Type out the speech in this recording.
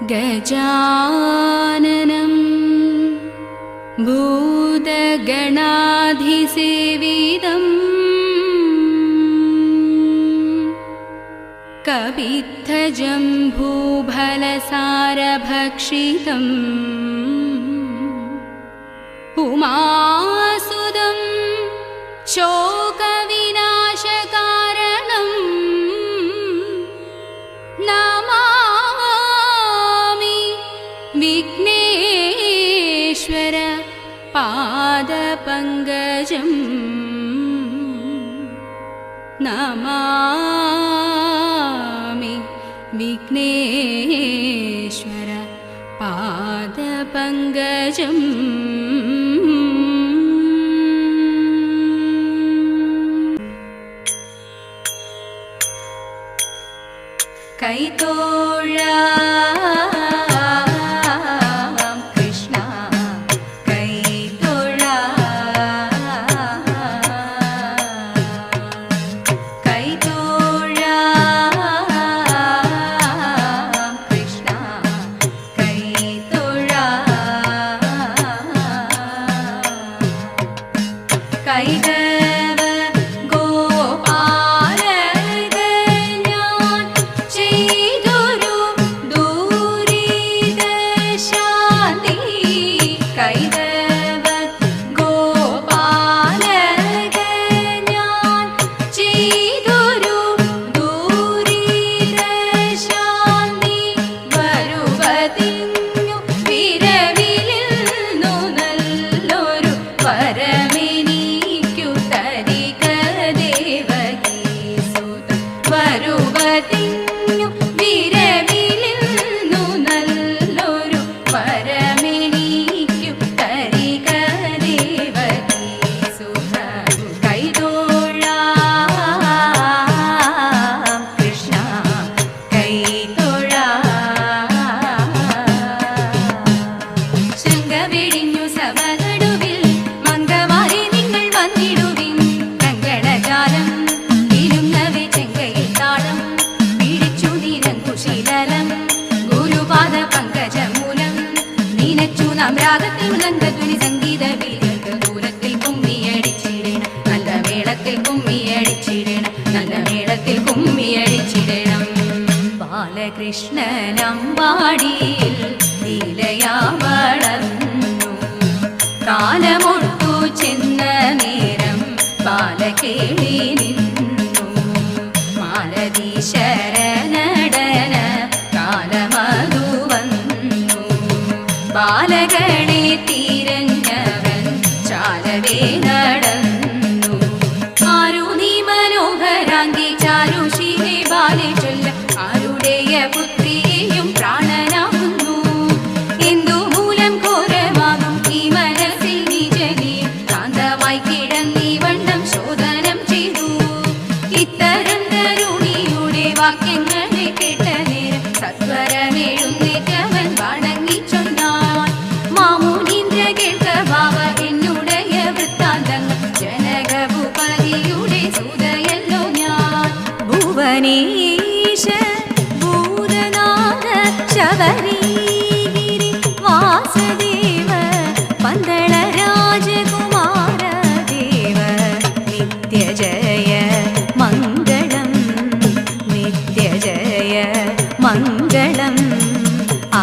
गजाननं भूतगणाधिसेवितं कपित्थजम्बूफलसारभक्षितम् उमासुदं शोकविनाशकारणं नमामि विघ्नेश्वर पादपङ्कजम् नमामि विघ्नेश्वर पादपङ्कजम् कैतोळां कृष्ण कैतोळां कृष्ण कैतव गोपालगण्यान् ചെയ്തൊരു ദൂരിതശാന്തി കൈതവ ഗോപാലഗण्याൻ ചെയ്തൊരു ദൂരിതശാന്തി വരുവതിഞ്ഞു വിരവിലിന്നു നല്ലൊരു പരമെനിക്കു തരിക ദേവകീസുത വരുവതിഞ്ഞു വിരവിലിന്നു നല്ലൊരു പരമെനിക്കു തരിക ദേവകീസുത കൈതോഴാം കൃഷ്ണ കൈതോഴാം ശൃംഗവെടിഞ്ഞു സഭനടുവിൽ മംഗമാരി നിങ്ങൾ വന്നിടുവിൻ കങ്കണജാലം ഇരുന്നവെ ചെങ്കയിൽ താളം പിടിച്ചു നിരങ്കുശീലം ഗുരുപാദ പങ്കജമൂലം നീനച്ചു നാം രാഗത്തിൽ ഉലങ്കധ്വനി സംഗീത വീരർക്ക് ദൂരത്തിൽ കുമ്മിയടിച്ചിടണം നല്ല മേളത്തിൽ കുമ്മിയടിച്ചിടണം നല്ല മേളത്തിൽ കുമ്മിയടിച്ചിടണം ബാലകൃഷ്ണനമ്പാടിയിൽ ലീലയാ വളർന്നു കാലമൊട്ടു ചെന്ന നേരം ബാലകേളി നിന്നു മാലതി ശരണടന കാലമതു വന്നു ബാലകണെ തിരഞ്ഞവൻ ചാലവേ നടന്നു ആരു നീ മനോഹരാങ്കി ചാരുശീലേ ബാലെ ചൊല്ല ആരുടെയ പുത്രിയെയും പ്രാണനാകുന്നു എന്തു മൂലം ഘോരമാകും ഈ മനസ്സിൽ നിജനിയും ശാന്തമായി കിടന്നീ വണ്ണം ശോധനം ചെയ്തു ഇത്തരം തരുണിയുടെ വാക്യങ്ങളെ കേട്ട നേരം സത്വരമെഴുന്നേറ്റവൻ വണങ്ങി ചൊന്നാൻ മാമുനീന്ദ്ര കേൾക്ക ഭാവ എന്നുടയ വൃത്താന്തങ്ങൾ ജനകഭൂപതിയുടെ സൂതയല്ലോ ഞാൻ ഭുവനേശ ഭൂതനാഥ ശബരീഗിരി വാസദേവ പന്തള രാജകുമാര ദേവ നിത്യജയ മംഗളം നിത്യജയ മംഗളം ആ